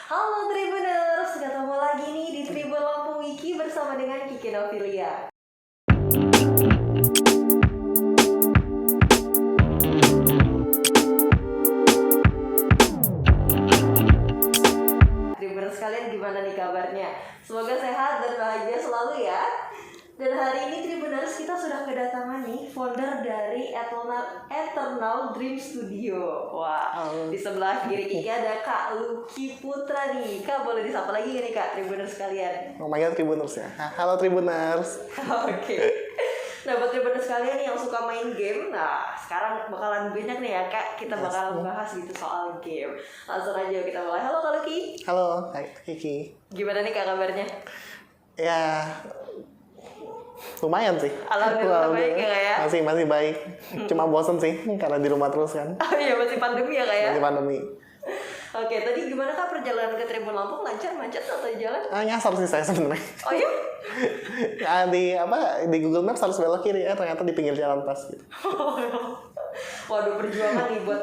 Halo Tribuners, ketemu lagi nih di Tribun Lampung Wiki bersama dengan Kiki Novilia. Tribuners kalian gimana nih kabarnya? Semoga sehat dan bahagia selalu ya. Dan hari ini Tribuners kita sudah kedatangan nih founder dari Eternal Dream Studio. Wah, di sebelah kiri Kiki ada Kak Lucky Putra nih. Kak boleh disapa lagi gak nih Kak Tribuners kalian? Namanya Tribuners ya. Halo Tribuners. Oke. Nah buat Tribuners kalian yang suka main game, nah sekarang bakalan banyak nih ya Kak, kita bakalan bahas gitu soal game. Langsung aja kita mulai. Halo Kak Lucky. Halo, Kiki. Gimana nih Kak kabarnya? Ya, lumayan sih. Alhamdulillah baik ya Kak ya. Masih baik. Cuma bosen sih karena di rumah terus kan. Oh iya masih pandemi ya Kak ya. Masih pandemi. Oke, tadi gimana Kak perjalanan ke Tribun Lampung, lancar macet atau jalan? Nyasar sih saya sebenarnya. Oh iya? Di Google Maps harus belok kiri, ternyata di pinggir jalan pas gitu. Waduh, perjuangan nih buat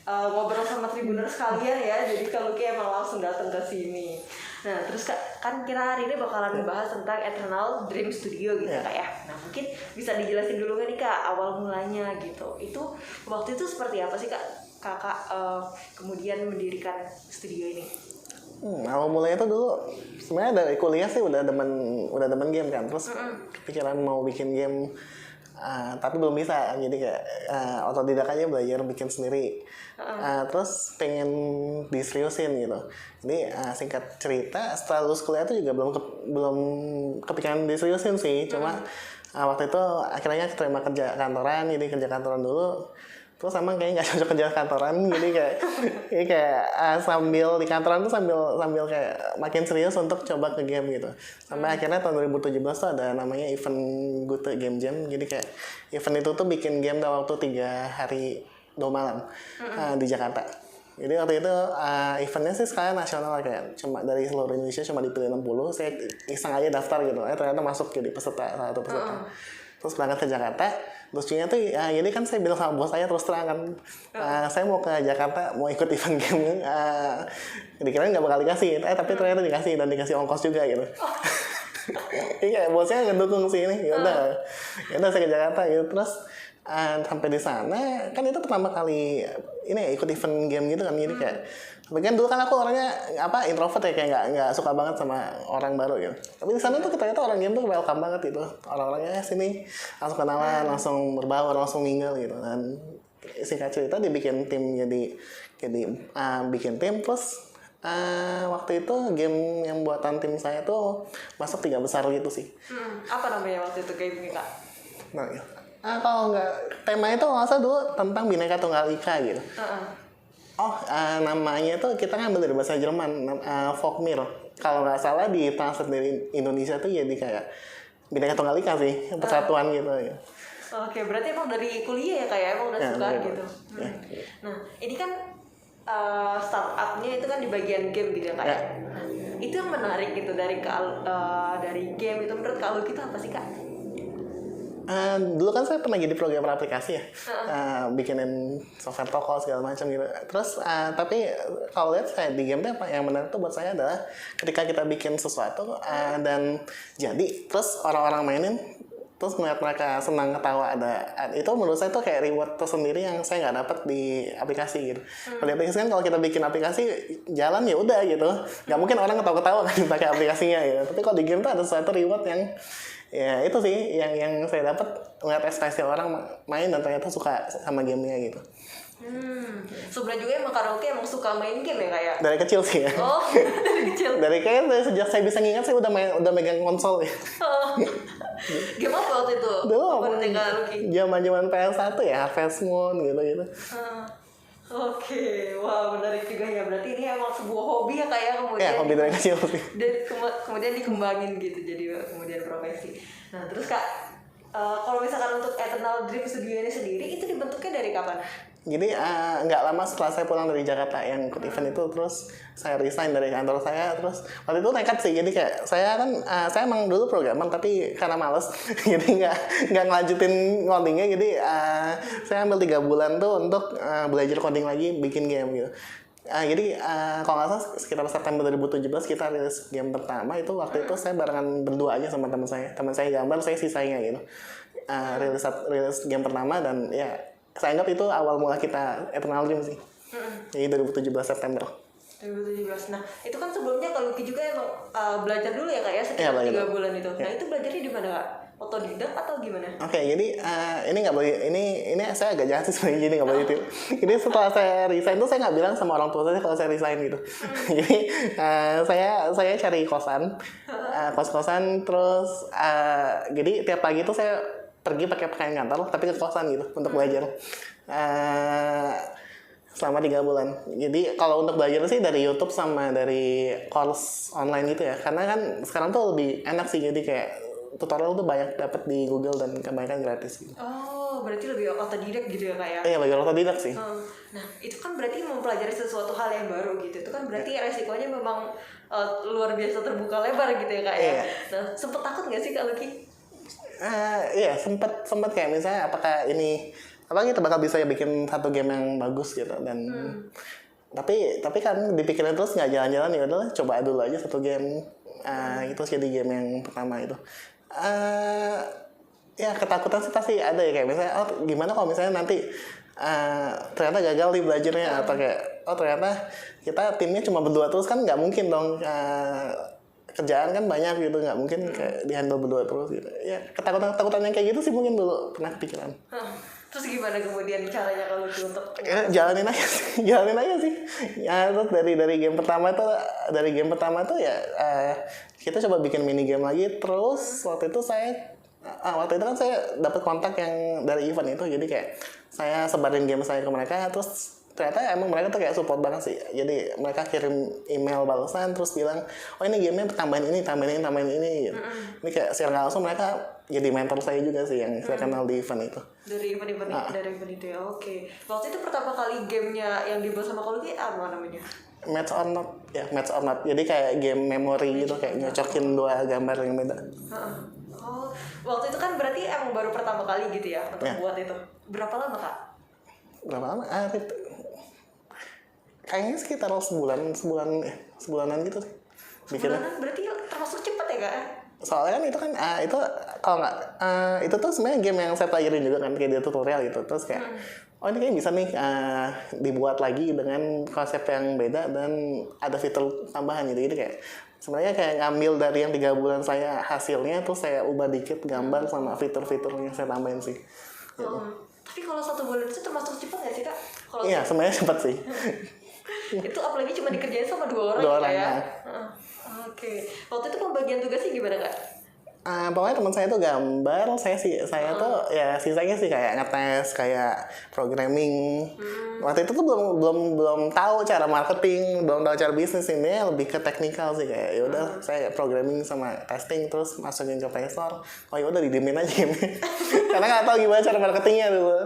ngobrol sama Tribuners kalian ya. Jadi kalau Lucky emang langsung datang ke sini. Nah, terus Kak, kan kita hari ini bakalan membahas tentang Eternal Dream Studio gitu Kak ya. Nah, mungkin bisa dijelasin dulu kan nih Kak awal mulanya gitu. Itu waktu itu seperti apa sih Kak? Kakak kemudian mendirikan studio ini. Awal mulanya itu dulu sebenarnya dari kuliah sih udah demen game kan. Terus kepikiran mau bikin game tapi belum bisa, jadi kayak otodidak aja belajar bikin sendiri. Terus pengen diseriusin gitu. Jadi singkat cerita setelah lulus kuliah itu juga belum kepikiran diseriusin sih. Cuma waktu itu akhirnya keterima kerja kantoran, jadi kerja kantoran dulu. Terus emang kayaknya nggak cocok kerja kantoran, jadi kayak sambil di kantoran tuh sambil kayak makin serius untuk coba ke game gitu. Sampai akhirnya tahun 2017 tuh ada namanya event Gute Game Jam. Jadi kayak event itu tuh bikin game dalam waktu 3 hari 2 malam di Jakarta. Jadi waktu itu eventnya sih sekalian nasional, kayak cuma dari seluruh Indonesia cuma dipilih 60. Saya iseng aja daftar gitu, ternyata masuk jadi salah satu peserta. Terus berangkat ke Jakarta. Lucunya tuh jadi kan saya bilang sama bos saya terus terang kan, saya mau ke Jakarta mau ikut event game, dikirain nggak bakal dikasih, tapi ternyata dikasih dan dikasih ongkos juga gitu. Jadi kayak bosnya ngedukung sih ini, yaudah saya ke Jakarta gitu. Terus sampai di sana kan itu pertama kali ini ikut event game gitu kan, jadi kayak tapi kan dulu kan aku orangnya introvert ya, kayak nggak suka banget sama orang baru gitu. Tapi di sana tuh ternyata orang game tuh welcome banget gitu, orang-orangnya sini langsung kenalan, langsung berbaur, langsung mingle gitu. Dan singkat cerita dibikin tim, jadi bikin tim. Terus waktu itu game yang buatan tim saya tuh masuk 3 besar gitu sih. Apa namanya waktu itu gamenya Kak? Nah, ya. Kalau nggak, temanya itu nggak usah dulu tentang Bhinneka Tunggal Ika gitu. Namanya tuh kita ngambil dari bahasa Jerman, Folkmir. Kalau nggak salah di translate dari Indonesia tuh jadi kayak Bhinneka Tunggal Ika sih, persatuan gitu ya. Oke, berarti emang dari kuliah ya Kak ya, emang udah suka gitu. Nah, ini kan startupnya itu kan di bagian game gitu ya Kak. Nah, itu yang menarik gitu dari game itu menurut Kak Lucky itu apa sih Kak? Dulu kan saya pernah jadi programmer aplikasi ya, bikinin software toko segala macam gitu. Terus tapi kalau lihat saya di game tuh apa yang menarik tuh buat saya adalah ketika kita bikin sesuatu dan jadi terus orang-orang mainin, terus melihat mereka senang ketawa, itu menurut saya tuh kayak reward tersendiri yang saya nggak dapat di aplikasi gitu. Kalau di aplikasi kan kalau kita bikin aplikasi jalan ya udah gitu, nggak mungkin orang ketawa-ketawa kan pakai aplikasinya gitu. Tapi kalau di game tuh ada suatu reward yang ya itu sih yang saya dapat, ngeliat ekspresi orang main dan ternyata suka sama gamenya gitu. Sebenarnya juga emang karaoke emang suka main game ya kayak? Dari kecil sih ya. Oh, dari kecil. Sejak saya bisa ngingat saya udah megang konsol ya. Game apa waktu itu? Dulu zaman PS1 ya, Harvest Moon gitu. Oke, wah menarik juga ya. Berarti ini emang sebuah hobi ya kayak kemudian. Ya, hobi dari kecil sih. Dan kemudian dikembangin gitu jadi kemudian profesi. Nah terus Kak, kalau misalkan untuk Eternal Dream Studio ini sendiri itu dibentuknya dari kapan? Jadi nggak lama setelah saya pulang dari Jakarta yang ikut event itu, terus saya resign dari kantor saya. Terus waktu itu nekat sih, jadi kayak saya emang dulu programmer tapi karena males jadi nggak ngelanjutin codingnya. Jadi saya ambil 3 bulan tuh untuk belajar coding lagi, bikin game gitu. Jadi kalau nggak salah sekitar September 2017 kita rilis game pertama itu. Waktu itu saya barengan berdua aja sama teman saya gambar, saya sisanya gitu. Rilis game pertama, dan ya saya anggap itu awal mula kita Eternal Dream sih. Jadi 2017 September. 2017. Nah, itu kan sebelumnya kalau Lucky juga emang belajar dulu ya Kak ya, sekitar 3 bulan itu. Nah, itu belajarnya di mana Kak? Otodidak atau gimana? Oke, jadi ini nggak boleh, ini saya agak jahat sih sebenarnya, jadi nggak boleh itu. Jadi setelah saya resign tuh saya nggak bilang sama orang tua saya kalau saya resign gitu. Jadi saya cari kosan, kos-kosan, terus jadi tiap pagi tuh saya pergi pakai pakaian kantor tapi ke kosan gitu untuk belajar. Selama 3 bulan. Jadi kalau untuk belajar sih dari YouTube sama dari course online gitu ya. Karena kan sekarang tuh lebih enak sih, jadi kayak tutorial tuh banyak dapat di Google dan kebanyakan gratis gitu. Oh, berarti lebih otodidak gitu ya Kak ya? Iya, lebih otodidak sih. Nah, itu kan berarti mempelajari sesuatu hal yang baru gitu. Itu kan berarti resikonya memang luar biasa terbuka lebar gitu ya Kak ya? Nah, sempet takut nggak sih Kak Lucky? Iya, sempet kayak misalnya apakah kita bakal bisa ya bikin satu game yang bagus gitu, dan tapi kan dipikirin terus nggak jalan-jalan, ya udahlah coba dulu aja satu game. Itu jadi game yang pertama itu. Ya ketakutan sih pasti ada ya, kayak misalnya gimana kalau misalnya nanti ternyata gagal nih belajarnya, atau kayak ternyata kita timnya cuma berdua terus, kan nggak mungkin dong. Kerjaan kan banyak gitu, nggak mungkin kayak dihandle berdua terus gitu. Ya ketakutan yang kayak gitu sih mungkin dulu pernah kepikiran. Terus gimana kemudian caranya kalau untuk jalanin aja sih. Ya, terus dari game pertama tuh ya kita coba bikin mini game lagi. Terus waktu itu kan saya dapat kontak yang dari event itu, jadi kayak saya sebarin game saya ke mereka, terus ternyata emang mereka tuh kayak support banget sih. Jadi mereka kirim email balasan terus bilang, oh ini gamenya tambahin ini gitu. Ini kayak secara langsung mereka jadi mentor saya juga sih, yang saya kenal di event itu. Dari event itu ya. Oke. Waktu itu pertama kali gamenya yang dibuat sama Kak Lucky apa namanya? Match or Not. Jadi kayak game memory gitu, kayak nyocokin dua gambar yang beda. Oh, waktu itu kan berarti emang baru pertama kali gitu ya untuk buat itu. Berapa lama Kak? Kayaknya sekitar sebulanan gitu sih. Sebulanan berarti termasuk cepat ya Kak? Soalnya kan itu kalau nggak itu tuh sebenarnya game yang saya pelajarin juga kan, kayak dia tutorial gitu. Terus kayak ini kayaknya bisa nih dibuat lagi dengan konsep yang beda dan ada fitur tambahan gitu. Jadi kayak sebenarnya kayak ngambil dari yang 3 bulan saya hasilnya, terus saya ubah dikit gambar sama fitur-fitur yang saya tambahin sih. Gitu. Tapi kalau 1 bulan itu termasuk cepat nggak sih Kak? Iya, sebenarnya cepat sih. Itu apalagi cuma dikerjain sama 2 orang ya? Oke. Waktu itu pembagian tugasnya gimana Kak? Pokoknya teman saya tuh gambar, saya tuh ya sisanya sih kayak ngetes, kayak programming. Waktu itu tuh belum tahu cara marketing, belum tahu cara bisnis, ini lebih ke teknikal sih, kayak yaudah saya programming sama testing terus masukin ke Play Store. Oh yaudah didiemin aja game. Karena nggak tahu gimana cara marketingnya dulu.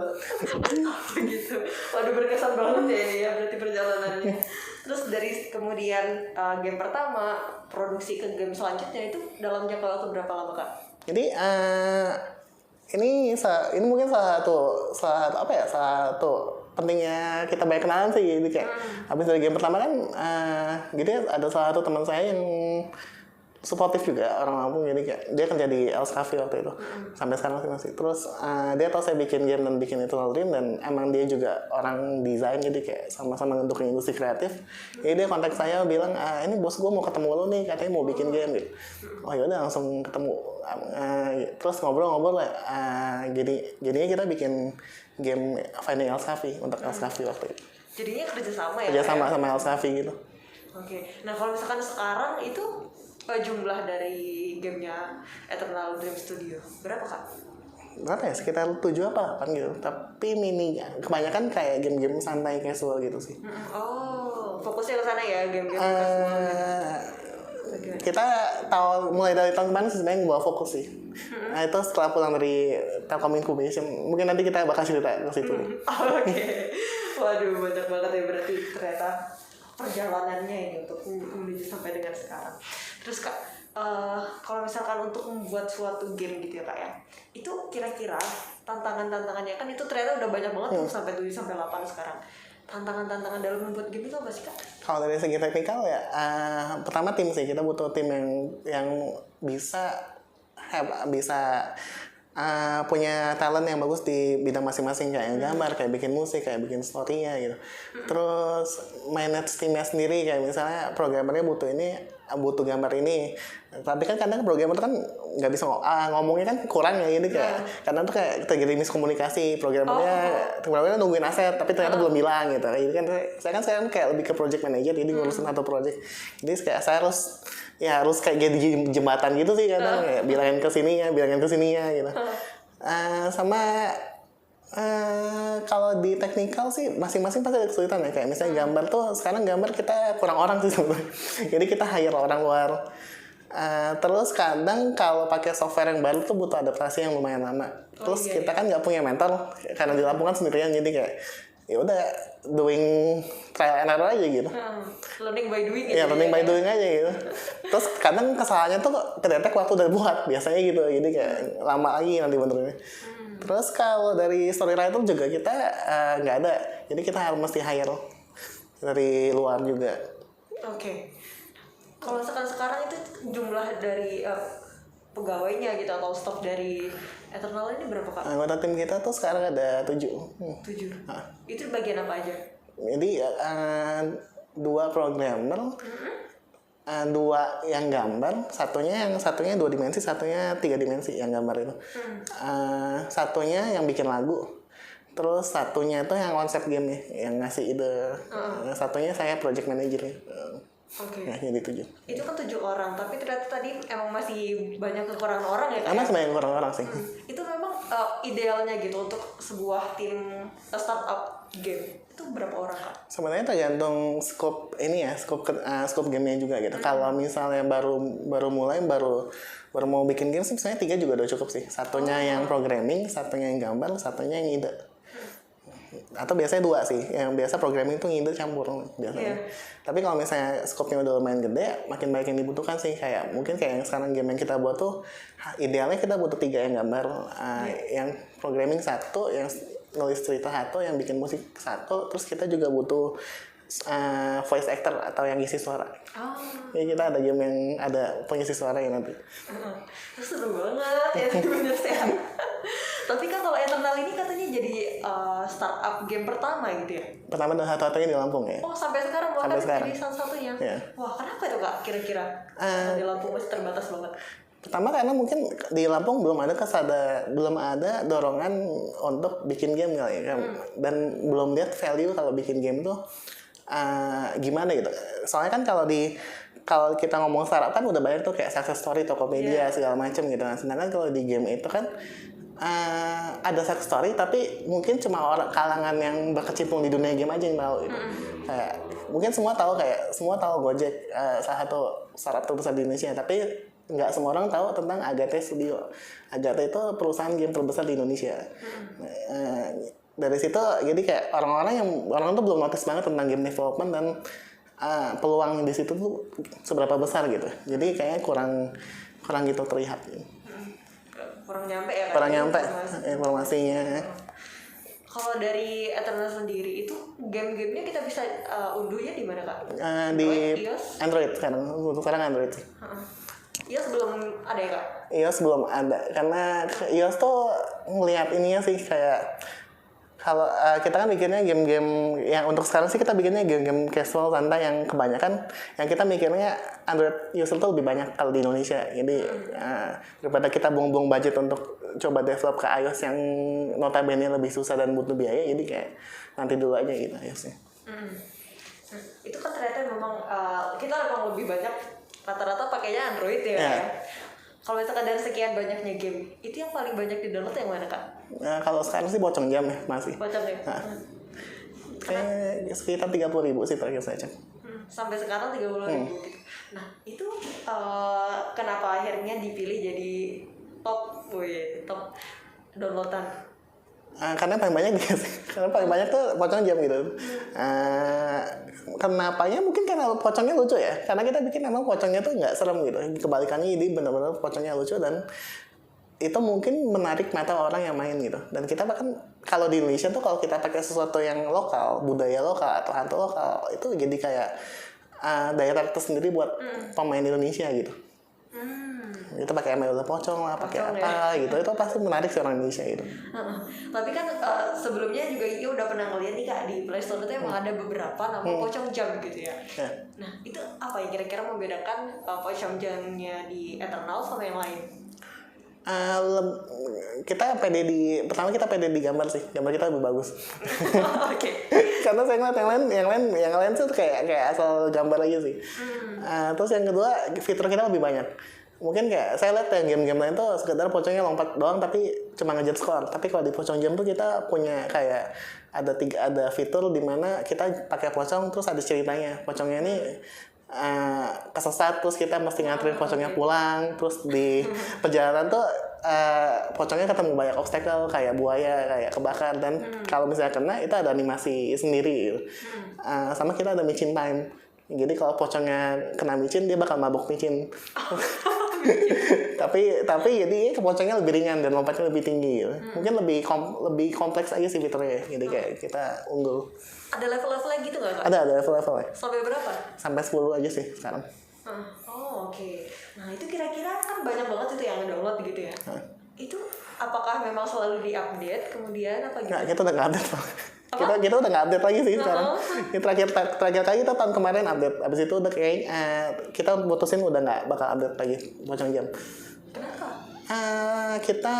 Begitu. Waduh, berkesan banget ya ini ya berarti perjalanannya. Terus dari kemudian game pertama produksi ke game selanjutnya itu dalam jangka waktu berapa lama Kak? Jadi ini mungkin salah satu pentingnya kita banyak kenalan sih. Jadi kayak habis dari game pertama kan jadi ada salah satu teman saya yang suportif juga, orang Lampung, jadi kayak dia kerja di Els Cafe waktu itu sampai sekarang masih. Terus dia tahu saya bikin game dan bikin Eternal Dream, dan emang dia juga orang desain, jadi kayak sama-sama ngedukung industri kreatif. Jadi dia kontak saya bilang, ini bos gue mau ketemu lo nih, katanya mau bikin game gitu. Oh yaudah langsung ketemu. Terus ngobrol-ngobrol lah. Jadinya kita bikin game Finding Els Cafe untuk Els Cafe waktu itu. Jadinya kerjasama ya? Kerjasama sama Els Cafe gitu. Oke. Nah kalau misalkan sekarang itu jumlah dari gamenya Eternal Dream Studio berapa Kak? Berapa ya, sekitar 7 apa 8 gitu, tapi mini, kebanyakan kayak game-game santai casual gitu sih. Oh, fokusnya ke sana ya, game-game casual. Kita tahu mulai dari tahun kemarin sebenarnya bawa fokus sih. Nah itu setelah pulang dari Telkom Incubation, mungkin nanti kita bakal cerita ke situ. Oke. Waduh, banyak banget ya berarti ternyata perjalanannya ini untuk menuju sampai dengan sekarang. Terus Kak, kalau misalkan untuk membuat suatu game gitu ya Kak ya, itu kira-kira tantangannya kan itu ternyata udah banyak banget tuh sampai 7 sampai 8 sekarang. tantangan-tantantangan dalam membuat game itu apa sih Kak? Kalau dari segi teknikal ya, pertama tim sih, kita butuh tim yang bisa punya talent yang bagus di bidang masing-masing, kayak gambar, kayak bikin musik, kayak bikin story-nya gitu. Terus manage timnya sendiri, kayak misalnya programmernya butuh gambar ini, tapi kan kadang programmer kan nggak bisa ngomongnya kan kurang ya, ini kayak kadang tuh kayak terjadi miskomunikasi, programmernya nungguin aset tapi ternyata belum bilang gitu. Ini kan saya sekarang kayak lebih ke project manager, jadi ngurusin satu project, jadi kayak saya harus kayak jadi jembatan gitu sih kadang, kayak bilangin ke sininya gitu. Sama kalau di teknikal sih masing-masing pasti ada kesulitan ya, kayak misalnya gambar tuh sekarang gambar kita kurang orang sih sebenarnya. Jadi kita hire orang luar. Terus kadang kalau pakai software yang baru tuh butuh adaptasi yang lumayan lama. Terus kita kan nggak punya mentor karena di Lampung kan sendirian, jadi kayak ya udah doing trial and error aja gitu. Learning by doing gitu. Ya, learning by doing aja gitu. Terus kadang kesalahannya tuh kedetek waktu udah buat biasanya gitu. Jadi kayak lama lagi nanti benernya. Terus kalau dari storywriter juga kita nggak ada. Jadi kita harus mesti hire dari luar juga. Oke. Kalau sekarang itu jumlah dari pegawainya gitu atau staff dari Eternal ini berapa Kak? Anggota tim kita tuh sekarang ada 7. 7. Itu bagian apa aja? Jadi 2 programmer, 2 yang gambar, satunya 2 dimensi, satunya 3 dimensi yang gambar itu. Satunya yang bikin lagu. Terus satunya itu yang konsep game yang ngasih ide. Satunya saya project manager. Oke. Ya, jadi 7. Itu kan 7 orang, tapi ternyata tadi emang masih banyak kekurangan orang ya Kak? Emang sebanyak orang sih. Itu memang idealnya gitu untuk sebuah tim startup game. Itu berapa orang Kak? Sebenarnya tergantung scope gamenya juga gitu. Kalau misalnya baru mulai baru mau bikin game sebenarnya 3 juga udah cukup sih. Satunya yang programming, satunya yang gambar, satunya yang ide. Atau biasanya 2 sih. Yang biasa programming tuh ngide campur biasanya. Tapi kalau misalnya scope-nya udah lumayan gede, makin banyak yang dibutuhkan sih. Kayak mungkin kayak yang sekarang game yang kita buat tuh idealnya kita butuh 3 yang gambar, yang programming 1, yang nulis cerita 1, yang bikin musik 1, terus kita juga butuh voice actor atau yang ngisi suara. Ya kita ada game yang ada pengisi suara ya nanti. Seru banget ya bener sehat. Tapi kan kalau Eternal ini katanya jadi startup game pertama gitu ya? Pertama dan satu-satunya di Lampung ya. Oh sampai sekarang bahkan jadi salah satunya. Wah kenapa itu Kak kira-kira? Di Lampung masih terbatas banget. Pertama karena mungkin di Lampung belum ada dorongan untuk bikin game kali ya, dan belum lihat value kalau bikin game tuh gimana gitu. Soalnya kan kalau kita ngomong startup kan udah banyak tuh kayak success story, Tokopedia segala macam gitu. Sedangkan kalau di game itu kan ada success story tapi mungkin cuma orang kalangan yang berkecimpung di dunia game aja yang tahu gitu. Kayak mungkin semua tahu Gojek, salah satu startup terbesar di Indonesia, tapi nggak semua orang tahu tentang Agate Studio. Agate itu perusahaan game terbesar di Indonesia. Dari situ jadi kayak orang tuh belum notice banget tentang game development dan peluang di situ tuh seberapa besar gitu. Jadi kayaknya kurang gitu terlihat. Kurang nyampe ya? Kurang nyampe informasinya. Kalau dari Eternal sendiri itu game-gamenya kita bisa unduhnya di mana Kak? Di Android sekarang Android sih. iOS belum ada ya Kak? iOS belum ada karena iOS tuh ngelihat ininya sih kayak kalau kita kan bikinnya game-game yang untuk sekarang sih kita bikinnya game-game casual santai yang kebanyakan yang kita mikirnya Android user tuh lebih banyak kalau di Indonesia. Jadi daripada kita buang-buang budget untuk coba develop ke iOS yang notabene lebih susah dan butuh biaya, jadi kayak nanti dulu aja gitu iOS-nya. Itu kan ternyata memang kita memang lebih banyak rata-rata pakainya Android ya. Kalau misalkan dari sekian banyaknya game, itu yang paling banyak di-download yang mana Kak? Kalau sekarang sih bocong jam ya masih. Bocong ya? Kayak sekitar 30.000 sih terakhir saya cek. Sampai sekarang 30.000 gitu. Nah itu kenapa akhirnya dipilih jadi top downloadan? Karena paling banyak dia sih. Karena paling banyak tuh pocong jam gitu. Kenapanya mungkin karena pocongnya lucu ya. Karena kita bikin emang pocongnya tuh nggak serem gitu. Kebalikannya jadi benar-benar pocongnya lucu dan itu mungkin menarik mata orang yang main gitu. Dan kita bahkan kalau di Indonesia tuh kalau kita pakai sesuatu yang lokal, budaya lokal atau hantu lokal, itu jadi kayak daya tarik tersendiri buat pemain Indonesia gitu. Kita pakai ML pocong lah, pakai apa gitu, itu pasti menarik sih orang Indonesia gitu. Tapi kan sebelumnya juga Iyo udah pernah ngeliat nih Kak di Play Store itu emang ada beberapa nama pocong jam gitu ya. Nah itu apa yang kira-kira membedakan pocong jamnya di Eternal sama yang lain? Kita pertama kita pede di gambar sih, gambar kita lebih bagus. Oke. Karena saya ngeliat yang lain tuh kayak asal gambar aja sih. Terus yang kedua fitur kita lebih banyak. Mungkin kayak saya lihat yang game-game lain tuh sekedar pocongnya lompat doang tapi cuma ngejar skor. Tapi kalau di pocong jam tuh kita punya kayak ada fitur di mana kita pakai pocong terus ada ceritanya. Pocongnya ini kesesat terus kita mesti nganterin pocongnya pulang, terus di perjalanan tuh pocongnya ketemu banyak obstacle kayak buaya, kayak kebakar, dan kalau misalnya kena itu ada animasi sendiri gitu. Sama kita ada micin time, jadi kalau pocongnya kena micin dia bakal mabuk micin. tapi jadi pocongnya lebih ringan dan lompatnya lebih tinggi gitu. Mungkin lebih kompleks aja sih fiturnya, jadi kayak kita unggul. Ada level-levelnya gitu nggak Kak? Ada level-levelnya. Sampai berapa? Sampai 10 aja sih sekarang. Oke. Nah itu kira-kira kan banyak banget itu yang download gitu ya. Itu apakah memang selalu diupdate kemudian apa gitu? Nggak, kita udah nggak update. Kita udah nggak update lagi sih sekarang. Ini terakhir kali kita tahun kemarin update. Abis itu udah kayak kita putusin udah nggak bakal update lagi pocong jam. Kenapa? Kita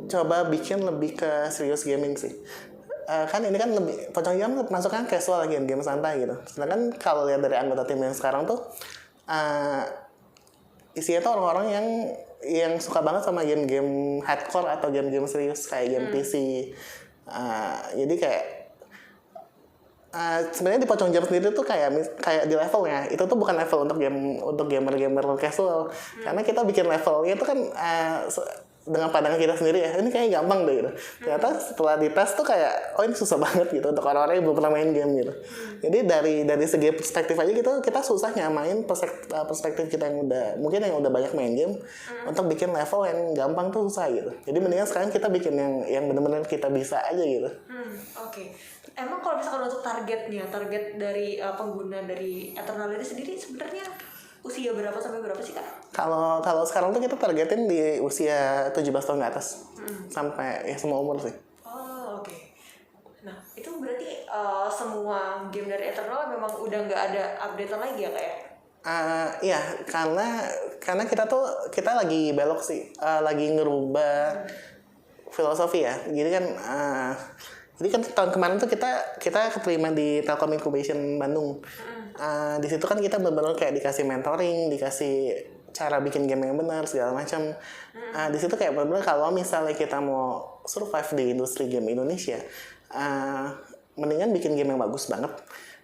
coba bikin lebih ke serius gaming sih. Kan ini kan lebih pocong jam masuknya casual, game santai gitu. Sedangkan kalau lihat dari anggota tim yang sekarang tuh isinya tuh orang-orang yang suka banget sama game-game hardcore atau game-game serius kayak game PC. Jadi kayak sebenarnya di pocong jam sendiri tuh kayak di levelnya itu tuh bukan level untuk gamer casual. Karena kita bikin levelnya itu kan dengan pandangan kita sendiri ya, ini kayaknya gampang deh gitu. Ternyata setelah dites tuh kayak ini susah banget gitu untuk orang-orang yang belum pernah main game gitu. Jadi dari segi perspektif aja kita susah nyamain perspektif kita yang udah banyak main game untuk bikin level yang gampang tuh susah gitu. Jadi mendingan sekarang kita bikin yang benar-benar kita bisa aja gitu. Oke. Emang kalau misalkan untuk target dari pengguna dari Eternal ini sendiri sebenarnya usia berapa sampai berapa sih Kak? Kalau sekarang tuh kita targetin di usia 17 tahun ke atas. Sampai ya semua umur sih. Oke. Nah, itu berarti semua game dari Eternal memang udah nggak ada updatean lagi ya Kak ya? Iya, karena kita lagi belok sih, lagi ngerubah filosofi ya. Jadi kan tahun kemarin tuh kita keterima di Telkom Incubation Bandung. Di situ kan kita benar-benar kayak dikasih mentoring, dikasih cara bikin game yang benar segala macam. Di situ kayak benar-benar kalau misalnya kita mau survive di industri game Indonesia, mendingan bikin game yang bagus banget.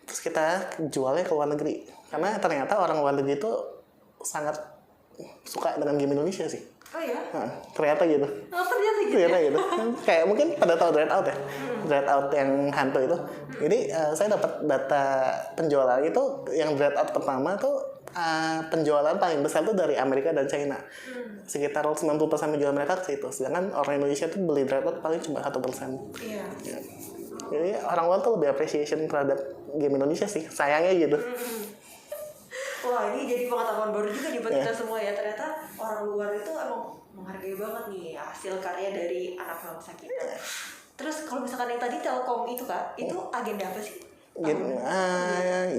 Terus kita jualnya ke luar negeri. Karena ternyata orang luar negeri itu sangat suka dengan game Indonesia sih. Oh iya? Ternyata gitu. Ternyata gitu. Kayak mungkin pada tahu Dreadout ya. Dreadout yang hantu itu. Jadi saya dapat data penjualan itu yang Dreadout pertama tuh penjualan paling besar tuh dari Amerika dan China. Sekitar 90% penjualan mereka ke situ. Sedangkan orang Indonesia tuh beli Dreadout paling cuma 1%. Iya. Jadi orang luar tuh lebih appreciation terhadap game Indonesia sih. Sayangnya gitu. Wah, ini jadi pengetahuan baru juga nih buat kita semua ya. Ternyata orang luar itu emang menghargai banget nih hasil karya dari anak bangsa kita. Terus kalau misalkan yang tadi Telkom itu Kak, itu agenda apa sih?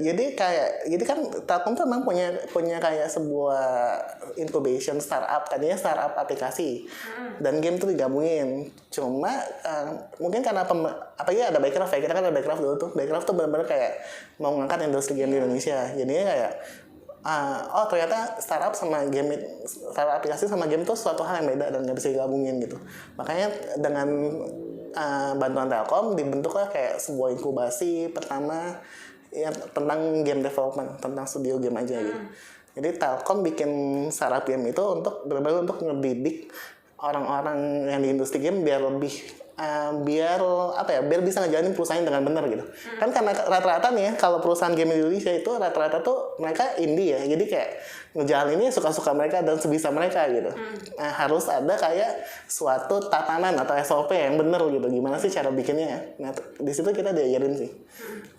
Jadi kan Telkom tuh memang punya kayak sebuah incubation startup, tadinya startup aplikasi dan game tuh digabungin. Cuma mungkin karena ada Backcraft ya, kita kan ada Backcraft dulu tuh. Backcraft tuh benar-benar kayak mau ngangkat industri game di Indonesia. Jadinya kayak ternyata startup aplikasi sama game tuh suatu hal yang beda dan nggak bisa digabungin gitu. Makanya dengan bantuan Telkom dibentuklah kayak sebuah inkubasi pertama ya tentang game development, tentang studio game aja gitu. Jadi Telkom bikin startup game itu untuk benar-benar untuk ngedidik orang-orang yang di industri game biar lebih biar biar bisa ngejalanin perusahaan dengan benar gitu. Kan karena rata-rata nih ya, kalau perusahaan game di Indonesia itu rata-rata tuh mereka indie ya, jadi kayak ngejalaninnya suka-suka mereka dan sebisa mereka gitu. Nah, harus ada kayak suatu tatanan atau SOP yang benar gitu, gimana sih cara bikinnya. Nah, di situ kita diajarin sih,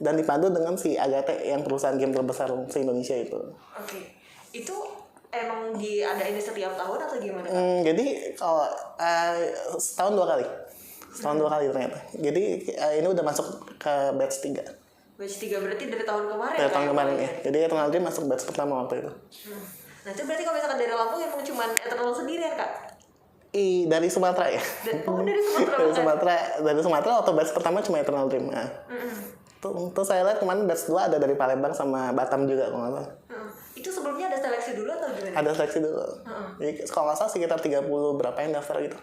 dan dipandu dengan si Agate yang perusahaan game terbesar se Indonesia itu. Oke. Itu emang diadain setiap tahun atau gimana? Jadi kalau setahun 2 kali. Setahun 2 kali ternyata. Jadi ini udah masuk ke batch 3. Batch 3 berarti dari tahun kemarin. Dari tahun kemarin ya. Jadi Eternal Dream masuk batch pertama waktu itu. Nah itu berarti kalau misalkan dari Lampung emang cuma Eternal sendirian Kak? Dari Sumatera ya. Dari Sumatera. Dari Sumatera waktu batch pertama cuma Eternal Dream. Nah. Terus saya lihat kemarin batch 2 ada dari Palembang sama Batam juga kalau nggak salah. Itu sebelumnya ada seleksi dulu atau gimana? Ada seleksi dulu. Jadi kalau nggak salah sekitar 30 berapa yang daftar gitu.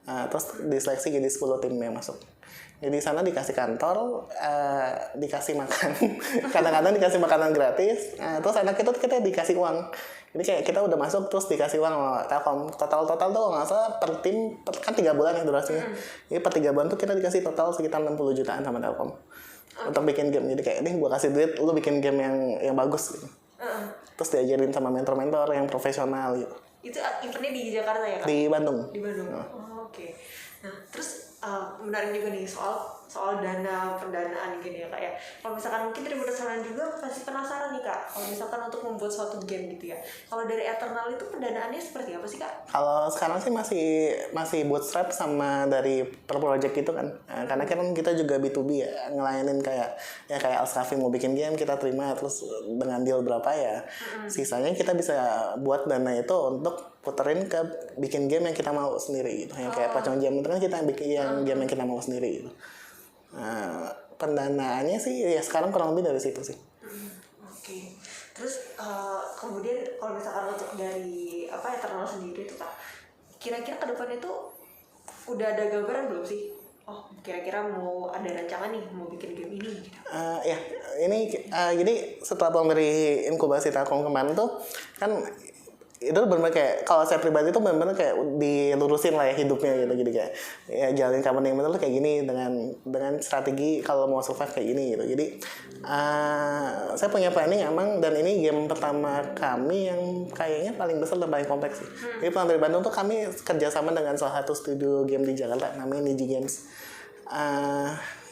Terus diseleksi jadi 10 tim yang masuk. Jadi di sana dikasih kantor, dikasih makan, kadang-kadang dikasih makanan gratis. Terus anak kita dikasih uang. Jadi kayak kita udah masuk terus dikasih uang sama Telkom. Total tuh nggak salah per tim kan 3 bulan ya durasinya. Jadi per 3 bulan tuh kita dikasih total sekitar 60 jutaan sama Telkom untuk bikin game. Jadi kayak ini gua kasih duit, lu bikin game yang bagus gitu. Terus diajarin sama mentor-mentor yang profesional gitu. Itu eventnya di Jakarta ya Kak? Di Bandung. Di Bandung. Oke. Nah terus menarik juga nih soal pendanaan gini ya Kak ya. Kalau misalkan mungkin dari berdasarkan juga pasti penasaran nih Kak. Kalau misalkan untuk membuat suatu game gitu ya. Kalau dari Eternal itu pendanaannya seperti apa sih Kak? Kalau sekarang sih masih bootstrap sama dari per project gitu kan. Karena kan kita juga B2B ya, ngelayanin kayak Alscafi mau bikin game kita terima terus dengan deal berapa ya. Sisanya kita bisa buat dana itu untuk puterin ke bikin game yang kita mau sendiri gitu. Yang kayak Pocong Jam itu kan kita yang bikin game yang kita mau sendiri gitu. Pendanaannya sih ya sekarang kurang lebih dari situ sih. Oke. Terus kemudian kalau misalkan untuk dari Eternal sendiri tuh Kak, kira-kira ke depannya tuh udah ada gambaran belum sih? Oh, kira-kira mau ada rancangan nih mau bikin game ini gitu. Ya, ini jadi setelah tahun dari inkubasi Telkom kemarin tuh kan itu benar-benar kayak kalau saya pribadi tuh benar-benar kayak dilurusin lah ya hidupnya gitu, jadi kayak ya jalanin company yang benar tuh kayak gini dengan strategi kalau mau survive kayak gini gitu. Jadi saya punya planning emang, dan ini game pertama kami yang kayaknya paling besar dan paling kompleks sih. Jadi pulang dari Bandung tuh kami kerjasama dengan salah satu studio game di Jakarta namanya Niji Games.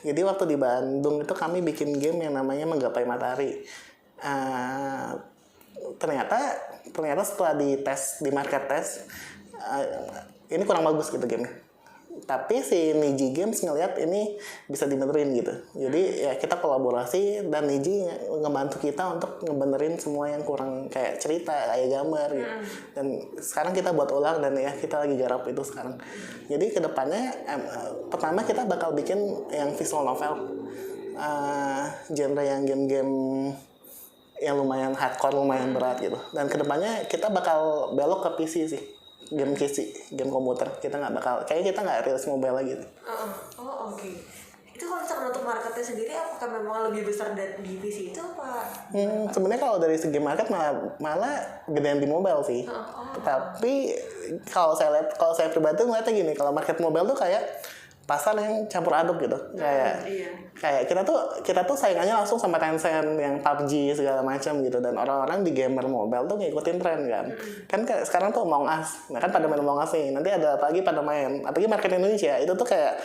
Jadi waktu di Bandung itu kami bikin game yang namanya Menggapai Matahari. Ternyata setelah di market test ini kurang bagus gitu gamenya. Tapi si Niji Games ngelihat ini bisa dibenerin gitu. Jadi ya kita kolaborasi dan Niji ngebantu kita untuk ngebenerin semua yang kurang kayak cerita, kayak gambar gitu. Dan sekarang kita buat ulang dan ya kita lagi garap itu sekarang. Jadi kedepannya pertama kita bakal bikin yang visual novel, genre yang game-game yang lumayan hardcore, lumayan berat gitu. Dan kedepannya kita bakal belok ke PC sih, game PC, game komputer. Kita nggak rilis mobile lagi. Oke. Itu kalau misalkan untuk marketnya sendiri, apakah memang lebih besar dari di PC itu apa? Sebenarnya kalau dari segi market malah gedean di mobile sih. Tapi kalau saya pribadi tuh ngeliatnya gini, kalau market mobile tuh kayak pasar yang campur aduk gitu, kayak kita tuh saingannya langsung sama Tencent yang PUBG segala macam gitu, dan orang-orang di gamer mobile tuh ngikutin tren kan sekarang tuh Among Us, nah kan pada main Among Us nih, nanti ada apa lagi pada main, apalagi market Indonesia itu tuh kayak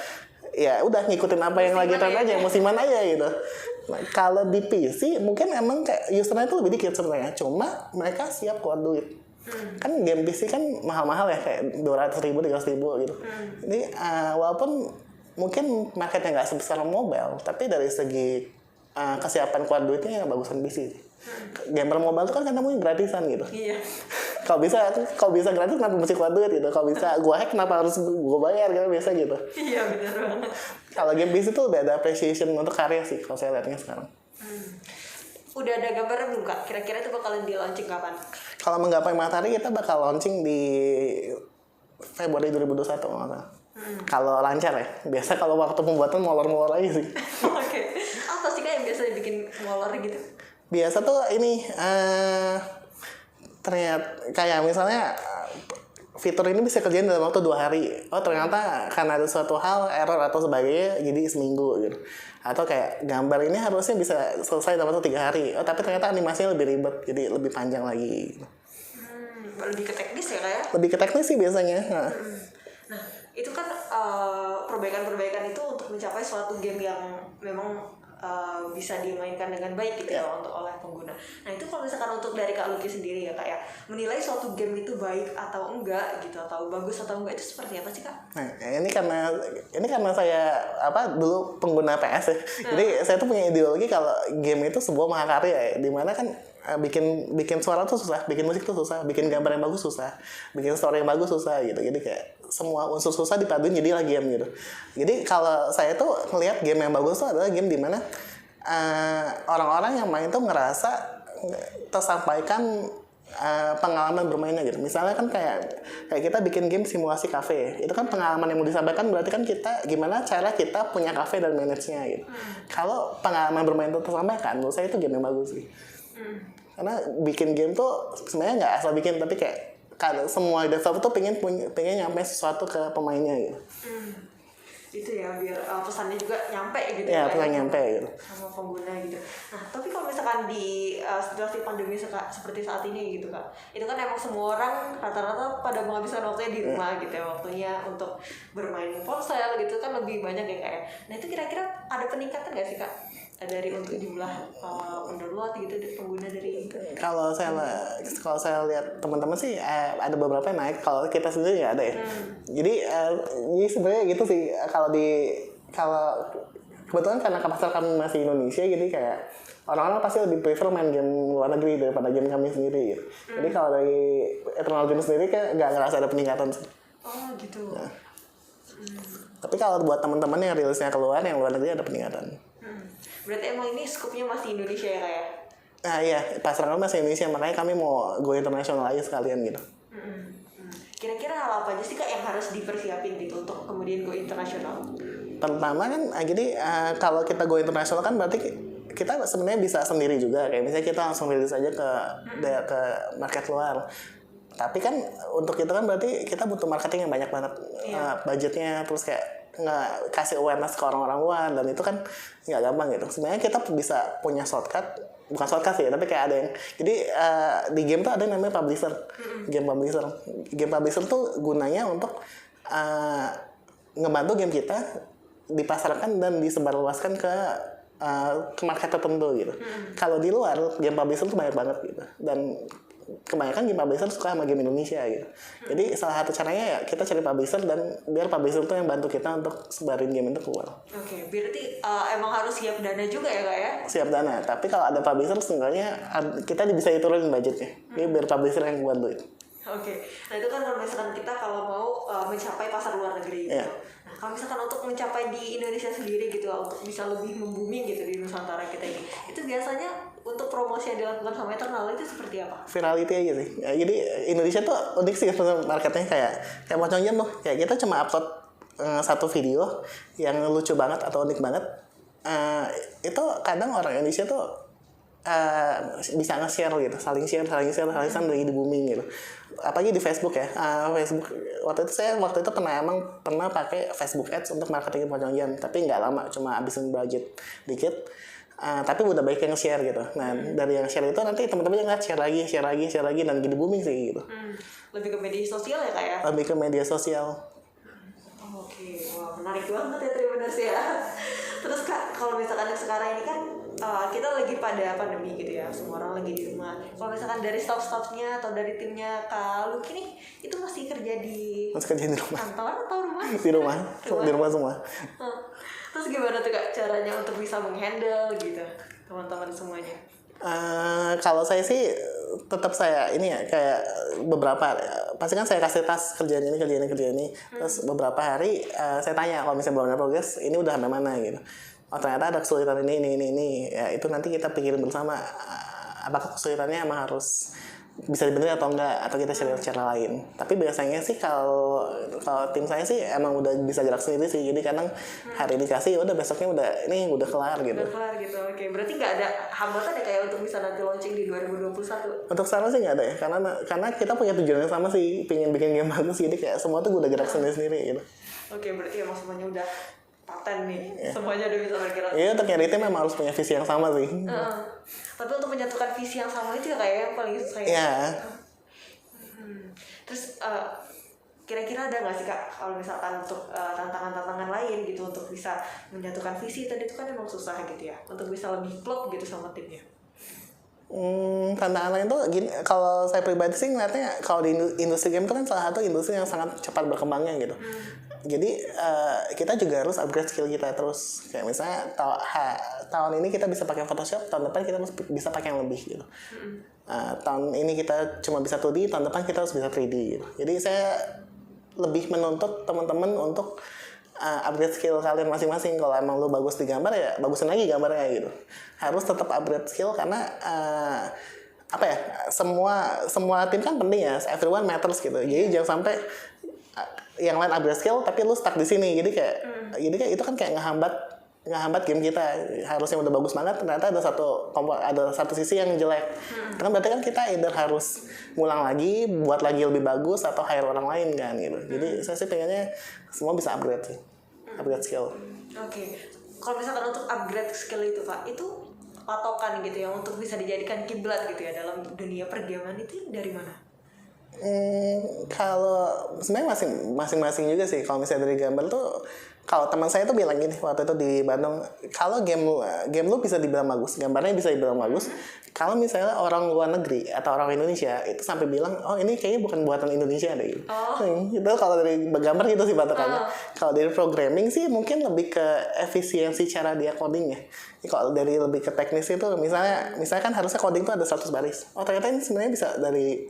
ya udah ngikutin apa yang lagi tren aja, musiman aja gitu. Nah, kalau di PC mungkin emang kayak usernya itu lebih dikit sebenarnya, cuma mereka siap keluar duit. Kan game PC kan mahal-mahal ya, kayak 200.000, 300.000 gitu. Jadi walaupun mungkin marketnya nggak sebesar mobile, tapi dari segi kesiapan keluar duitnya yang bagusan PC. Gamer mobile tuh kan kadang mungkin gratisan gitu. Iya. Kalau bisa gratis kenapa mesti keluar duit gitu? Kalau bisa gua hack kenapa harus gua bayar gitu, biasa gitu. Iya benar banget. Kalau game PC tuh udah ada appreciation untuk karya sih kalau saya lihatnya sekarang. Udah ada gambaran belum Kak? Kira-kira itu bakalan di launching kapan? Kalau Menggapai Matahari kita bakal launching di Februari 2021 kalau lancar ya. Biasa kalau waktu pembuatan molor-molor aja sih. Oke. Apa sih Kak yang biasa bikin molor gitu? Biasa tuh ini ternyata kayak misalnya fitur ini bisa kerjain dalam waktu 2 hari. Oh ternyata karena ada suatu hal, error atau sebagainya, jadi seminggu gitu. Atau kayak gambar ini harusnya bisa selesai dalam waktu 3 hari. Oh tapi ternyata animasinya lebih ribet, jadi lebih panjang lagi. Gitu. Lebih ke teknis ya kayak? Lebih ke teknis sih biasanya. Nah itu kan perbaikan-perbaikan itu untuk mencapai suatu game yang memang bisa dimainkan dengan baik gitu ya untuk oleh pengguna. Nah itu kalau misalkan untuk dari Kak Lucky sendiri ya Kak ya, menilai suatu game itu baik atau enggak gitu, atau bagus atau enggak, itu seperti apa sih Kak? Nah ini karena saya dulu pengguna PS ya. Jadi saya tuh punya ideologi kalau game itu sebuah mahakarya ya, dimana kan bikin suara tuh susah, bikin musik tuh susah, bikin gambar yang bagus susah, bikin story yang bagus susah gitu. Jadi kayak semua unsur susah dipaduin jadilah game gitu. Jadi kalau saya tuh ngelihat game yang bagus tuh adalah game dimana orang-orang yang main tuh ngerasa tersampaikan pengalaman bermainnya gitu. Misalnya kan kayak kita bikin game simulasi kafe, itu kan pengalaman yang mau disampaikan, berarti kan kita gimana cara kita punya kafe dan manage-nya gitu. Kalau pengalaman bermain itu tersampaikan, menurut saya itu game yang bagus sih. Karena bikin game tuh sebenarnya nggak asal bikin, tapi kayak semua developer tuh pengen nyampe sesuatu ke pemainnya gitu. Itu ya biar pesannya juga nyampe gitu ya pesan nyampe gitu sama pengguna gitu. Nah tapi kalau misalkan di situasi pandemi seperti saat ini gitu Kak, itu kan emang semua orang rata-rata pada menghabiskan waktunya di rumah gitu ya, waktunya untuk bermain ponsel gitu kan lebih banyak ya Kak ya. Nah itu kira-kira ada peningkatan nggak sih Kak dari untuk jumlah pendownload gitu dari pengguna dari kalau saya lihat teman-teman sih ada beberapa yang naik, kalau kita sendiri nggak ada ya. Jadi ini sebenarnya gitu sih, kalau kebetulan karena pasar kami masih Indonesia, jadi kayak orang-orang pasti lebih prefer main game luar negeri daripada game kami sendiri gitu. Jadi kalau dari Eternal Dream sendiri kan nggak ngerasa ada peningkatan sih. Oh gitu. Nah. Tapi kalau buat teman-teman yang rilisnya keluar yang luar negeri ada peningkatan. Berarti emang ini skupnya masih Indonesia ya kayak? Nah iya, pasar kami masih Indonesia, makanya kami mau go internasional aja sekalian gitu. Kira-kira hal apa aja sih Kak yang harus dipersiapin gitu untuk kemudian go internasional? Pertama kan, jadi kalau kita go internasional kan berarti kita sebenarnya bisa sendiri juga, kayak misalnya kita langsung rilis aja ke market luar. Tapi kan untuk itu kan berarti kita butuh marketing yang banyak banget, budgetnya, terus kayak nggak kasih awareness ke orang-orang luar, dan itu kan nggak gampang gitu. Sebenarnya kita bisa punya shortcut, bukan shortcut sih, tapi kayak ada yang jadi di game tuh ada yang namanya publisher, game publisher tuh gunanya untuk ngebantu game kita dipasarkan dan disebarluaskan ke market tertentu gitu. Kalau di luar game publisher tuh banyak banget gitu, dan kebanyakan game publisher suka sama game Indonesia gitu. Jadi salah satu caranya ya kita cari publisher, dan biar publisher tuh yang bantu kita untuk sebarin game itu keluar. Oke, berarti emang harus siap dana juga ya Kak ya? Siap dana, tapi kalau ada publisher sebenarnya kita bisa diturunin budgetnya. Jadi biar publisher yang bantu itu. Oke, nah itu kan kalau misalkan kita mau mencapai pasar luar negeri gitu. Yeah. Nah kalau misalkan untuk mencapai di Indonesia sendiri gitu, untuk bisa lebih membuming gitu di Nusantara kita ini, itu biasanya untuk promosi yang dilakukan sama Eternal itu seperti apa? Virality aja sih. Ya, jadi Indonesia tuh unik sih marketnya, kayak Pocong Jam tuh. Kayak kita cuma upload satu video yang lucu banget atau unik banget. Itu kadang orang Indonesia tuh bisa nge-share gitu, saling share lagi di booming gitu. Apalagi di Facebook ya. Facebook waktu itu pernah pakai Facebook Ads untuk marketing Pocong Jam, tapi nggak lama, cuma habisin budget dikit. Tapi udah baik yang share gitu. Nah dari yang share itu nanti teman-teman yang share lagi dan jadi booming sih gitu. Lebih ke media sosial ya Kak ya? Lebih ke media sosial. Oke, wah menarik banget ya Tribuners ya. Terus Kak, kalau misalkan sekarang ini kan kita lagi pada pandemi gitu ya, semua orang lagi di rumah. Kalau misalkan dari staff-staffnya atau dari timnya Kak Lucky nih, itu masih kerja di rumah. Kantor atau rumah? Di rumah semua. Terus gimana tuh Kak caranya untuk bisa menghandle gitu teman-teman semuanya? Kalau saya sih tetap saya ini ya, kayak beberapa pasti kan saya kasih tas kerjaan ini terus beberapa hari saya tanya kalau misalnya belum ada progres, ini udah sampai mana gitu. Oh ternyata ada kesulitan ini ya, itu nanti kita pikirin bersama apakah kesulitannya emang harus bisa dibenerin atau enggak, atau kita cari cara lain. Tapi biasanya sih kalau tim saya sih emang udah bisa gerak sendiri sih. Jadi kadang hari dikasih udah besoknya udah kelar gitu. Udah kelar gitu. Oke, berarti nggak ada hambatan ya kayak untuk bisa nanti launching di 2021? Untuk sekarang sih nggak ada ya, karena kita punya tujuan yang sama sih, pengen bikin game bagus. Jadi kayak semua tuh udah gerak sendiri gitu. Oke, berarti emang semuanya udah paten nih, semuanya udah bisa bergerak. Iya, untuk nyari tim memang harus punya visi yang sama sih. Tapi untuk menyatukan visi yang sama itu ya kayak yang paling susah ya. Iya. Terus kira-kira ada nggak sih Kak kalau misalkan untuk tantangan-tantangan lain gitu untuk bisa menyatukan visi tadi itu kan emang susah gitu ya, untuk bisa lebih klop gitu sama timnya. Tantangan lain tuh gini, kalau saya pribadi sih ngeliatnya kalau di industri game itu kan salah satu industri yang sangat cepat berkembangnya gitu. Jadi kita juga harus upgrade skill kita terus. Kayak misalnya tahun ini kita bisa pakai Photoshop, tahun depan kita harus bisa pakai yang lebih gitu. Tahun ini kita cuma bisa 2D, tahun depan kita harus bisa 3D gitu. Jadi saya lebih menuntut teman-teman untuk upgrade skill kalian masing-masing. Kalau emang lu bagus di gambar ya bagusin lagi gambarnya gitu. Harus tetap upgrade skill karena semua tim kan penting ya, everyone matters gitu. Jadi jangan sampai yang lain upgrade skill tapi lu stuck di sini. Jadi kayak itu kan kayak ngehambat game kita. Harusnya udah bagus banget, ternyata ada satu sisi yang jelek. Kan berarti kan kita either harus ngulang lagi, buat lagi lebih bagus, atau hire orang lain kan gitu. Jadi saya sih pengennya semua bisa upgrade sih, upgrade skill. Oke. Kalau misalkan untuk upgrade skill itu Pak, itu patokan gitu ya untuk bisa dijadikan kiblat gitu ya dalam dunia pergaman itu dari mana? Kalau sebenarnya masing-masing juga sih. Kalau misalnya dari gambar tuh, kalau teman saya tuh bilang gini waktu itu di Bandung, kalau game lu bisa dibilang bagus, gambarnya bisa dibilang bagus. Kalau misalnya orang luar negeri atau orang Indonesia itu sampai bilang, oh ini kayaknya bukan buatan Indonesia deh. Itu kalau dari gambar gitu sih patokannya. Kalau dari programming sih mungkin lebih ke efisiensi cara dia codingnya. Kalau dari lebih ke teknis itu misalnya kan harusnya coding tuh ada 100 baris. Oh ternyata ini sebenarnya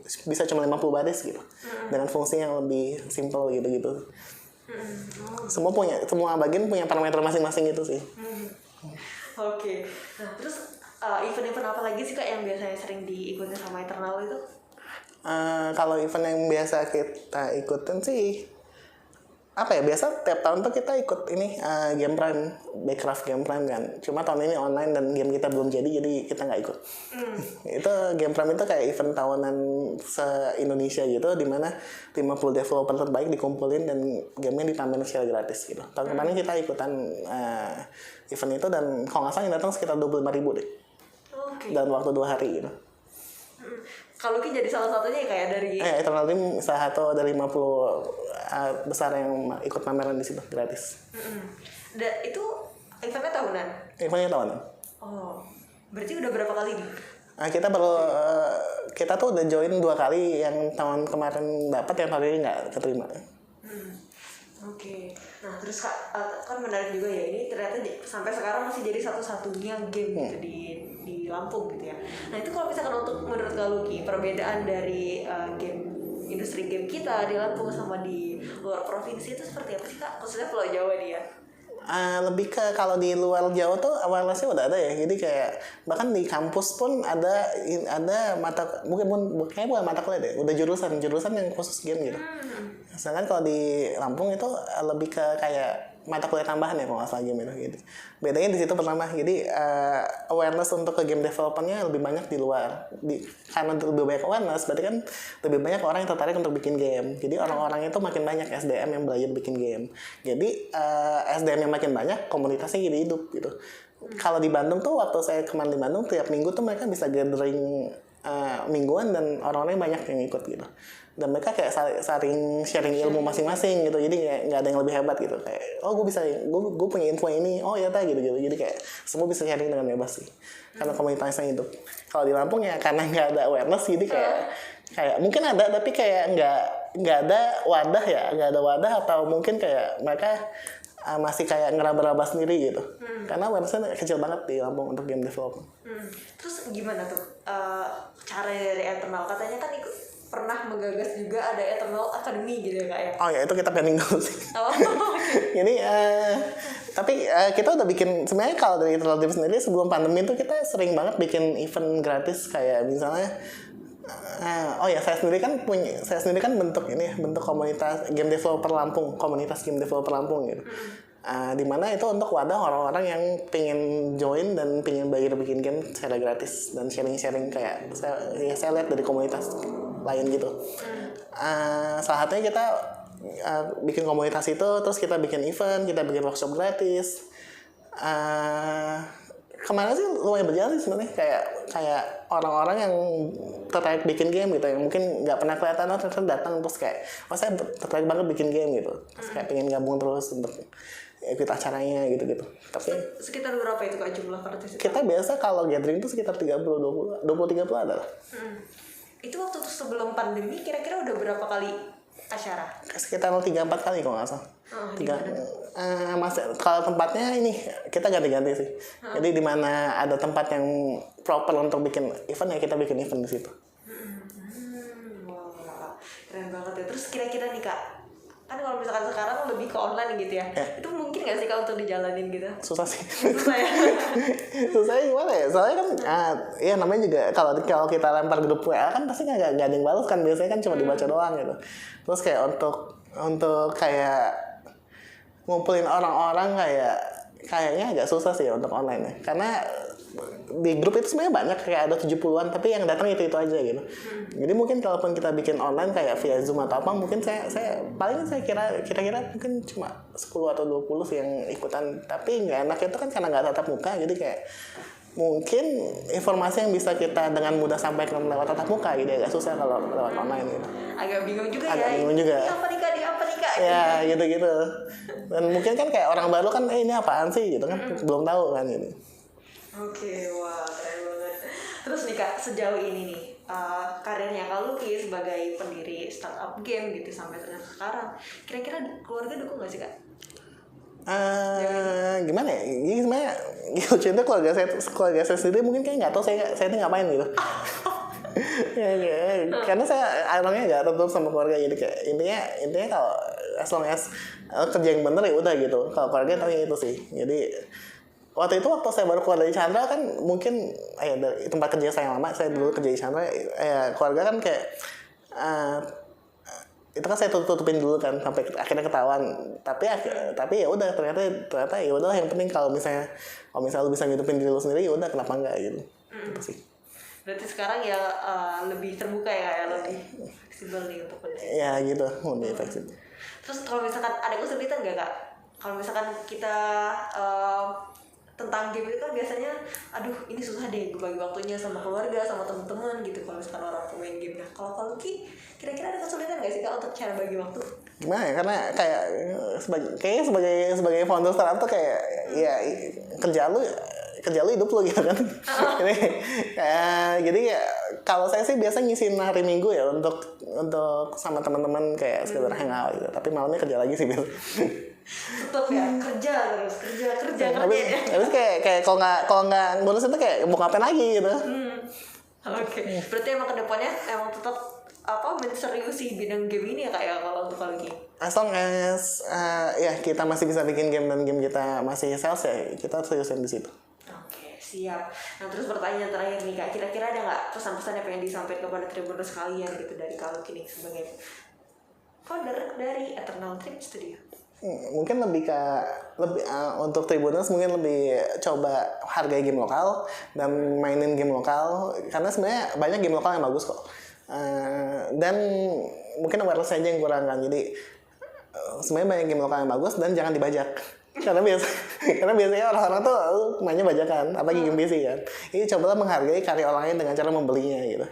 bisa cuma 50 baris gitu. Dengan fungsi yang lebih simple gitu-gitu. Semua bagian punya parameter masing-masing itu sih. Oke. Nah, terus event-event apa lagi sih Kak yang biasanya sering diikutin sama Eternal itu? Kalau event yang biasa kita ikutin sih biasa tiap tahun tuh kita ikut ini Game Prime, Backcraft Game Prime kan. Cuma tahun ini online dan game kita belum jadi kita nggak ikut. Itu Game Prime itu kayak event tahunan se-Indonesia gitu, dimana 50 developer terbaik dikumpulin dan gamenya dipamerin secara gratis gitu. Tahun kemarin kita ikutan event itu dan kalau nggak salah yang datang sekitar 25.000 deh. Dalam waktu 2 hari gitu. Kalau Ki jadi salah satunya ya kayak dari Eternal Dream salah satu dari 50 besar yang ikut pameran di situ gratis. Itu eventnya tahunan? Eventnya tahunan. Oh, berarti udah berapa kali nih? Kita tuh udah join 2 kali, yang tahun kemarin dapat, yang tahun ini nggak keterima. Oke. Nah terus Kak, kan menarik juga ya, ini ternyata sampai sekarang masih jadi satu-satunya game gitu di Lampung gitu ya. Nah itu kalau misalkan untuk menurut Kak Lucky, perbedaan dari industri game kita di Lampung sama di luar provinsi itu seperti apa sih Kak? Khususnya Pulau Jawa dia. Lebih ke kalau di luar Jawa tuh awareness-nya udah ada ya. Jadi kayak bahkan di kampus pun ada mata, kayaknya bukan mata kuliah deh, udah jurusan yang khusus game gitu. Sedangkan kalau di Lampung itu lebih ke kayak mata kuliah tambahan ya kalau nggak salah game itu gitu. Bedanya di situ pertama, jadi awareness untuk ke game developernya lebih banyak di luar. Karena lebih banyak awareness, berarti kan lebih banyak orang yang tertarik untuk bikin game. Jadi orang-orang itu makin banyak SDM yang belajar bikin game. Jadi SDM yang makin banyak, komunitasnya jadi hidup gitu. Kalau di Bandung tuh, waktu saya kemarin di Bandung, tiap minggu tuh mereka bisa gathering mingguan dan orang-orangnya banyak yang ikut gitu. Dan mereka kayak saling sharing ilmu masing-masing gitu. Jadi kayak nggak ada yang lebih hebat gitu. Kayak gue punya info ini, oh ya gitu. Jadi kayak semua bisa sharing dengan bebas sih. Karena komunitasnya hidup. Kalau di Lampung ya karena nggak ada awareness, jadi kayak mungkin ada tapi kayak nggak ada wadah atau mungkin kayak mereka masih kayak ngeraba-raba sendiri gitu. Karena awarenessnya kecil banget di Lampung untuk game development. Terus gimana tuh cara dari Eternal? Katanya kan pernah menggagas juga ada Eternal Academy gitu ya Kak ya? Oh ya, itu kita pending dulu sih. Jadi tapi kita udah bikin, sebenarnya kalau dari Eternal Dream sendiri sebelum pandemi itu kita sering banget bikin event gratis, kayak misalnya Oh ya, saya sendiri kan bentuk ini ya, bentuk komunitas game developer Lampung, komunitas game developer Lampung gitu. Di mana itu untuk wadah orang-orang yang pengen join dan pengen bayar bikin game secara gratis dan sharing-sharing kayak saya lihat dari komunitas lain gitu. Salah satunya kita bikin komunitas itu, terus kita bikin event, kita bikin workshop gratis. Kemana sih lumayan berjalan sih sebenarnya, kayak orang-orang yang tertarik bikin game gitu, yang mungkin nggak pernah kelihatan terus datang terus kayak saya tertarik banget bikin game gitu, terus kayak pengen gabung terus untuk ikut acaranya gitu. Tapi sekitar berapa itu Kak jumlah partisipasi? kita biasa kalau gathering itu sekitar 30 30 ada lah. Itu waktu sebelum pandemi kira-kira udah berapa kali acara? Sekitar 3-4 kali kalau nggak salah. Kalau tempatnya ini kita ganti-ganti sih. Jadi di mana ada tempat yang proper untuk bikin event ya kita bikin event di situ. Wah, keren banget ya. Terus kira-kira nih Kak, kan kalau misalkan sekarang lebih ke online gitu ya, itu mungkin nggak sih Kak untuk dijalanin gitu? Susah sih. Susah ya. Susahnya gimana ya? Soalnya kan ya namanya juga kalau kita lempar grup WA kan pasti nggak ada yang balas kan, biasanya kan cuma dibaca doang gitu. Terus kayak untuk kayak ngumpulin orang-orang kayaknya agak susah sih untuk online ya. Karena di grup itu sebenarnya banyak, kayak ada 70-an, tapi yang datang itu aja gitu. Jadi mungkin kalaupun kita bikin online kayak via Zoom atau apa, mungkin saya kira-kira mungkin cuma 10 atau 20 sih yang ikutan. Tapi nggak enak itu kan karena nggak tatap muka, jadi kayak mungkin informasi yang bisa kita dengan mudah sampaikan lewat tatap muka gitu, agak susah kalau lewat online gitu. Agak bingung juga Agak bingung juga. Ini apa nih Kak? Ya gitu. Dan mungkin kan kayak orang baru kan ini apaan sih gitu kan, belum tahu kan gitu. Oke, wah keren banget. Terus nih Kak, sejauh ini nih karirnya Kak Lucky sebagai pendiri startup game gitu sampai sekarang, kira-kira keluarga dukung nggak sih Kak? Gimana ya? Ini sebenarnya cinta keluarga saya sendiri mungkin kayak nggak tahu saya ini ngapain gitu. Karena saya orangnya nggak tertutup sama keluarga, jadi kayak intinya kalau as long as kerja yang bener ya udah gitu. Kalau keluarga tahu itu sih. Jadi waktu saya baru keluar dari Chandra kan mungkin dari tempat kerja saya lama, saya dulu kerja di Chandra, keluarga kan kayak itu kan saya tutupin dulu kan sampai akhirnya ketahuan. Tapi ya udah ternyata ya udah, yang penting kalau misalnya lu bisa ngidupin diri lu sendiri ya udah, kenapa enggak gitu. Gitu sih. Berarti sekarang ya lebih terbuka ya lebih fleksibel nih untuk kerja. Ya gitu, lebih fleksibel. Terus kalau misalkan ada kesulitan nggak Kak? Kalau misalkan kita tentang game itu kan biasanya, aduh ini susah deh gue bagi waktunya sama keluarga, sama teman-teman gitu. Kalau misalkan orang pemain game, nah kalau Lucky kira-kira ada kesulitan nggak sih Kak untuk cara bagi waktu? Gimana ya? Karena kayak sebagai founder startup tuh kayak ya kerja lu hidup lu gitu kan. Jadi ya kalau saya sih biasa ngisiin hari Minggu ya untuk sama teman-teman kayak sekedar hangout gitu. Tapi malamnya kerja lagi sih biasa. Tetap ya kerja Habis kayak kalau nggak ngurus itu kayak mau ngapain lagi gitu. Oke. Berarti emang kedepannya emang tetap menseriusi bidang game ini ya Kak ya kalau untuk lagi. As long as ya kita masih bisa bikin game dan game kita masih sales ya kita seriusin di situ. Oke, siap. Nah terus pertanyaan terakhir nih Kak, kira-kira ada nggak pesan-pesan yang pengen disampaikan kepada Tribuners sekalian gitu dari Kak Lucky nih sebagai founder dari Eternal Dream Studio? Mungkin lebih untuk Tribuners mungkin lebih coba hargai game lokal dan mainin game lokal, karena sebenarnya banyak game lokal yang bagus kok. Dan mungkin awareness aja yang kurang kan, jadi sebenarnya banyak game lokal yang bagus dan jangan dibajak. Karena biasanya orang-orang tuh mainnya bajakan, apalagi game PC kan. Ini cobalah menghargai karya orang lain dengan cara membelinya gitu.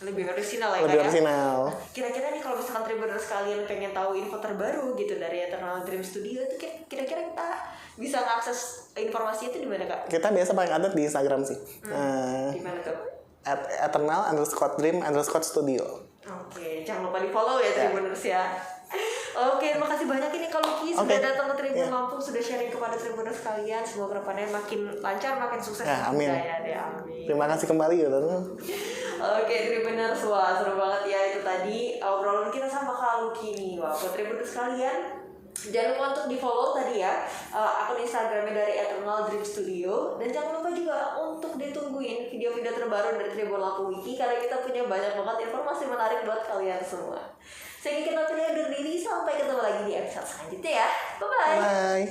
Lebih orisinal ya. Lebih orisinal. Kira-kira nih kalau misalkan Tribuners sekalian pengen tahu info terbaru gitu dari Eternal Dream Studio itu kira-kira kita bisa mengakses informasi itu di mana Kak? Kita biasa paling update di Instagram sih. Di mana tuh? @eternal_dream_studio. Oke, jangan lupa di follow ya Tribuners ya. Oke, makasih banyak ini kalau Lucky sudah datang ke Tribun Lampung, sudah sharing kepada Tribuners sekalian. Semoga kedepannya makin lancar, makin sukses. Amin. Amin. Terima kasih kembali ya. Oke, Tribuners, wah seru banget ya itu tadi obrolan kita sama Kak Lucky nih. Wah, buat Tribuners sekalian, Jangan lupa untuk di follow tadi ya akun Instagramnya dari Eternal Dream Studio. Dan jangan lupa juga untuk ditungguin video-video terbaru dari Tribun Laku Wiki, karena kita punya banyak banget informasi menarik buat kalian semua. Sehingga kita pilih undur diri, sampai ketemu lagi di episode selanjutnya ya. Bye-bye. Bye.